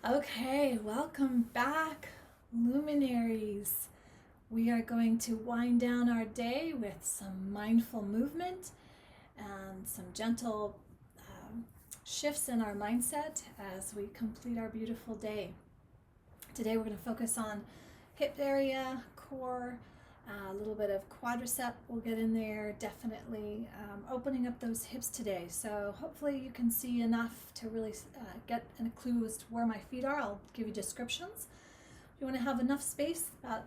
Okay, welcome back, luminaries. We are going to wind down our day with some mindful movement and some gentle shifts in our mindset as we complete our beautiful day. Today we're going to focus on hip area, core, a little bit of quadricep we'll get in there, definitely opening up those hips today. So hopefully you can see enough to really get a clue as to where my feet are. I'll give you descriptions. You want to have enough space. About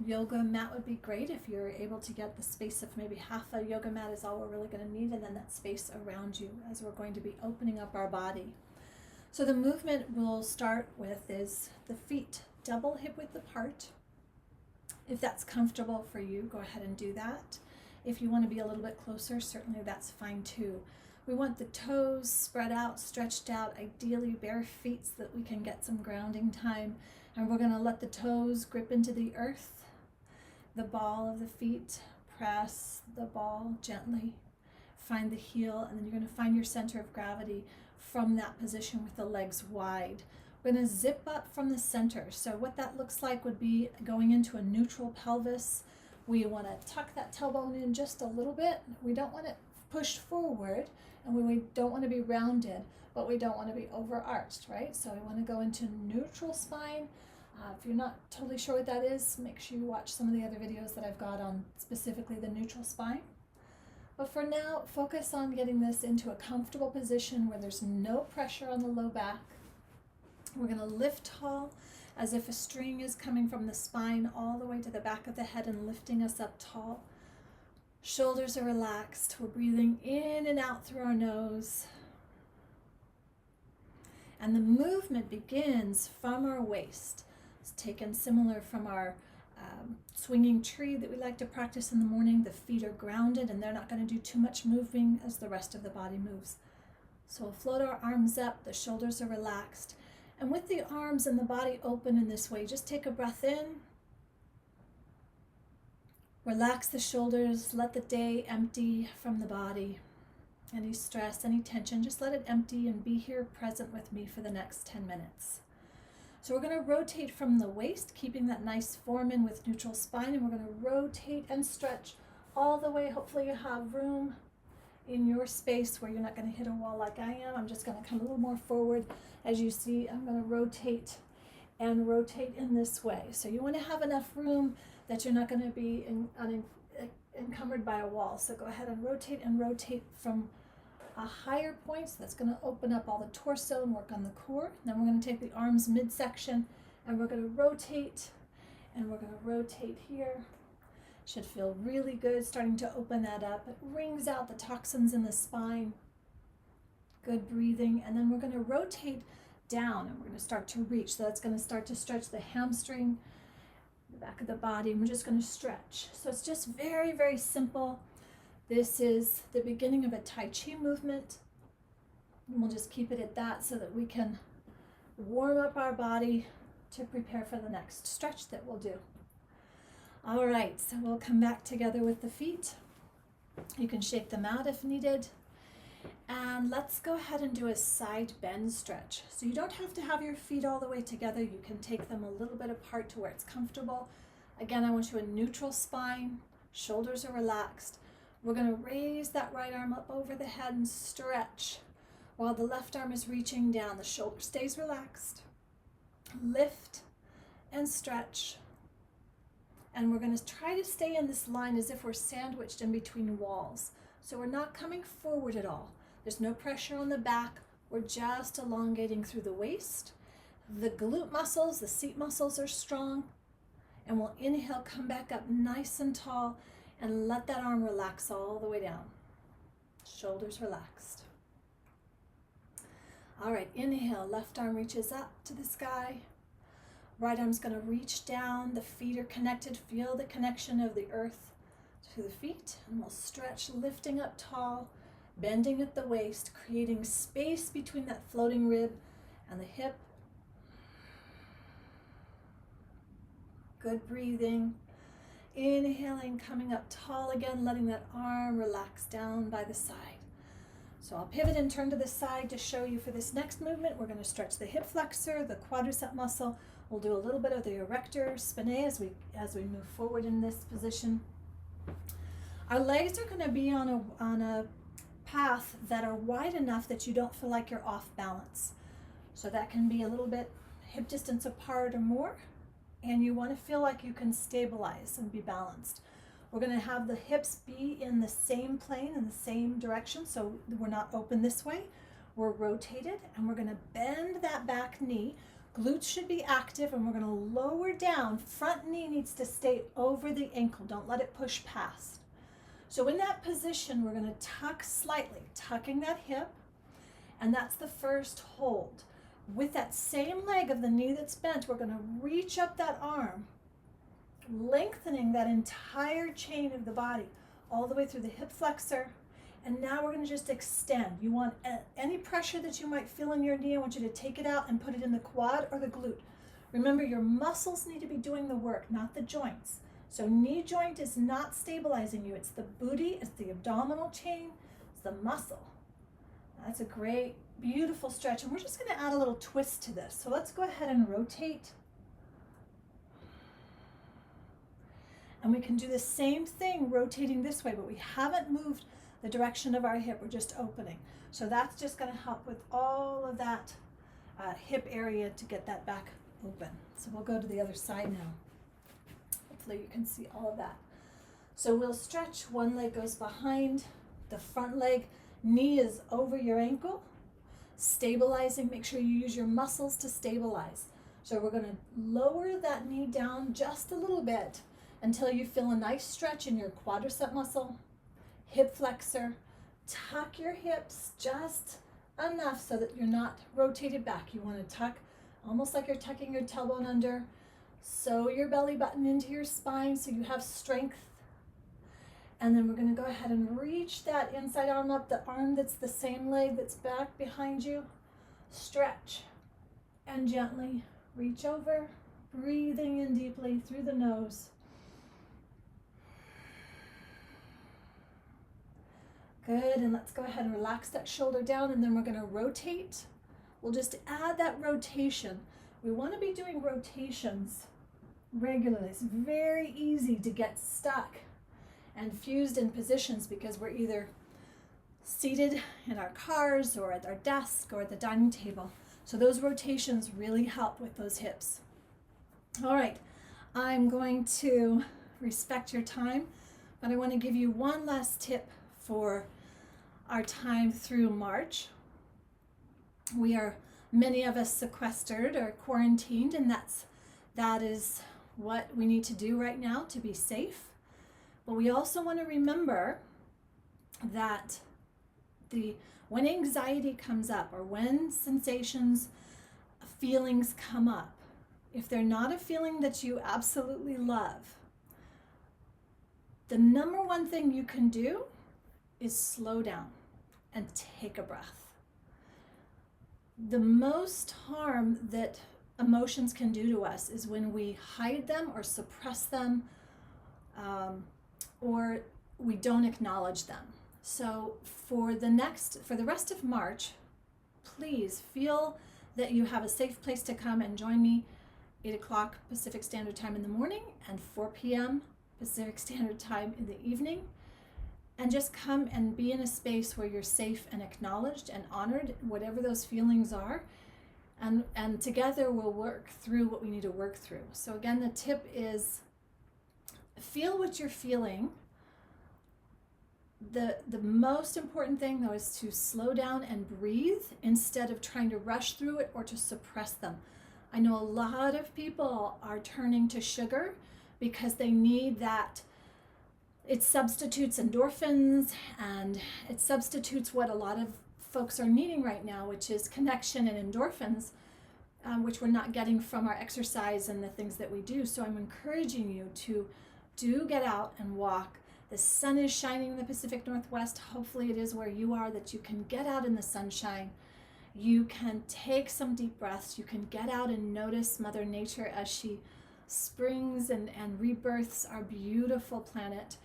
yoga mat would be great if you're able to get the space of maybe half a yoga mat is all we're really going to need, and then that space around you as we're going to be opening up our body. So the movement we'll start with is the feet double hip width apart. If that's comfortable for you, go ahead and do that. If you want to be a little bit closer, certainly that's fine too. We want the toes spread out, stretched out, ideally bare feet so that we can get some grounding time. And we're going to let the toes grip into the earth. The ball of the feet, press the ball gently. Find the heel, and then you're going to find your center of gravity from that position with the legs wide. We're going to zip up from the center. So what that looks like would be going into a neutral pelvis. We want to tuck that tailbone in just a little bit. We don't want it pushed forward, and we don't want to be rounded, but we don't want to be overarched, right? So we want to go into neutral spine. If you're not totally sure what that is, make sure you watch some of the other videos that I've got on specifically the neutral spine. But for now, focus on getting this into a comfortable position where there's no pressure on the low back. We're going to lift tall as if a string is coming from the spine all the way to the back of the head and lifting us up tall. Shoulders are relaxed. We're breathing in and out through our nose. And the movement begins from our waist. It's taken similar from our swinging tree that we like to practice in the morning. The feet are grounded and they're not going to do too much moving as the rest of the body moves. So we'll float our arms up, the shoulders are relaxed. And with the arms and the body open in this way, just take a breath in. Relax the shoulders, let the day empty from the body. Any stress, any tension, just let it empty and be here present with me for the next 10 minutes. So we're going to rotate from the waist, keeping that nice form in with neutral spine, and we're going to rotate and stretch all the way. Hopefully you have room in your space where you're not going to hit a wall like I am. I'm just going to come a little more forward. As you see, I'm going to rotate and rotate in this way. So you want to have enough room that you're not going to be encumbered by a wall. So go ahead and rotate from a higher point. So that's going to open up all the torso and work on the core. Then we're going to take the arms midsection and we're going to rotate, and we're going to rotate here. Should feel really good starting to open that up. It wrings out the toxins in the spine. Good breathing. And then we're going to rotate down and we're going to start to reach. So that's going to start to stretch the hamstring, the back of the body, and we're just going to stretch. So it's just very, very simple. This is the beginning of a Tai Chi movement. And we'll just keep it at that so that we can warm up our body to prepare for the next stretch that we'll do. All right, so we'll come back together with the feet. You can shake them out if needed. And let's go ahead and do a side bend stretch. So you don't have to have your feet all the way together. You can take them a little bit apart to where it's comfortable. Again, I want you a neutral spine. Shoulders are relaxed. We're going to raise that right arm up over the head and stretch while the left arm is reaching down. The shoulder stays relaxed. Lift and stretch. And we're going to try to stay in this line as if we're sandwiched in between walls. So we're not coming forward at all. There's no pressure on the back. We're just elongating through the waist. The glute muscles, the seat muscles are strong. And we'll inhale, come back up nice and tall, and let that arm relax all the way down. Shoulders relaxed. All right, inhale, left arm reaches up to the sky. Right arm's going to reach down. The feet are connected. Feel the connection of the earth to the feet. And we'll stretch, lifting up tall, bending at the waist, creating space between that floating rib and the hip. Good breathing. Inhaling, coming up tall again, letting that arm relax down by the side. So I'll pivot and turn to the side to show you for this next movement. We're going to stretch the hip flexor, the quadricep muscle. We'll do a little bit of the erector spinae as we move forward in this position. Our legs are going to be on a path that are wide enough that you don't feel like you're off balance. So that can be a little bit hip distance apart or more, and you want to feel like you can stabilize and be balanced. We're going to have the hips be in the same plane, in the same direction, so we're not open this way. We're rotated, and we're going to bend that back knee. Glutes should be active, and we're going to lower down. Front knee needs to stay over the ankle. Don't let it push past. So in that position, we're going to tuck slightly, tucking that hip, and that's the first hold. With that same leg of the knee that's bent, we're going to reach up that arm, lengthening that entire chain of the body all the way through the hip flexor. And now we're going to just extend. You want any pressure that you might feel in your knee, I want you to take it out and put it in the quad or the glute. Remember, your muscles need to be doing the work, not the joints. So knee joint is not stabilizing you. It's the booty, it's the abdominal chain, it's the muscle. That's a great, beautiful stretch. And we're just going to add a little twist to this. So let's go ahead and rotate. And we can do the same thing rotating this way, but we haven't moved the direction of our hip. We're just opening. So that's just going to help with all of that hip area to get that back open. So we'll go to the other side now. Hopefully you can see all of that. So we'll stretch. One leg goes behind the front leg. Knee is over your ankle. Stabilizing. Make sure you use your muscles to stabilize. So we're going to lower that knee down just a little bit until you feel a nice stretch in your quadricep muscle, hip flexor. Tuck your hips just enough so that you're not rotated back. You want to tuck almost like you're tucking your tailbone under. Sew your belly button into your spine so you have strength. And then we're going to go ahead and reach that inside arm up, the arm that's the same leg that's back behind you. Stretch and gently reach over, breathing in deeply through the nose. Good, and let's go ahead and relax that shoulder down, and then we're going to rotate. We'll just add that rotation. We want to be doing rotations regularly. It's very easy to get stuck and fused in positions because we're either seated in our cars or at our desk or at the dining table. So those rotations really help with those hips. All right, I'm going to respect your time, but I want to give you one last tip for our time through March. We are, many of us, sequestered or quarantined, and that is what we need to do right now to be safe. But we also want to remember that when anxiety comes up or when sensations, feelings come up, if they're not a feeling that you absolutely love, the number one thing you can do is slow down and take a breath. The most harm that emotions can do to us is when we hide them or suppress them, or we don't acknowledge them. So for the rest of March, please feel that you have a safe place to come and join me 8 o'clock Pacific Standard Time in the morning and 4 p.m. Pacific Standard Time in the evening. And just come and be in a space where you're safe and acknowledged and honored, whatever those feelings are. And together we'll work through what we need to work through. So again, the tip is feel what you're feeling. The most important thing, though, is to slow down and breathe instead of trying to rush through it or to suppress them. I know a lot of people are turning to sugar because they need that. It substitutes endorphins, and it substitutes what a lot of folks are needing right now, which is connection and endorphins, which we're not getting from our exercise and the things that we do. So I'm encouraging you to do get out and walk. The sun is shining in the Pacific Northwest. Hopefully it is where you are, that you can get out in the sunshine. You can take some deep breaths. You can get out and notice Mother Nature as she springs and rebirths our beautiful planet.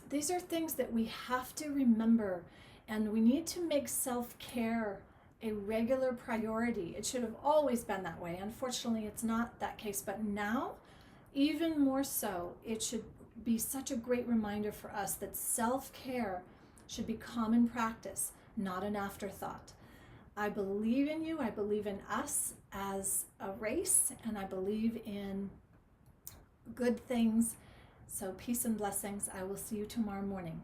These are things that we have to remember And we need to make self-care a regular priority. It should have always been that way. Unfortunately, it's not that case, but now, even more so, it should be such a great reminder for us that self-care should be common practice, not an afterthought. I believe in you. I believe in us as a race, and I believe in good things. So peace and blessings. I will see you tomorrow morning.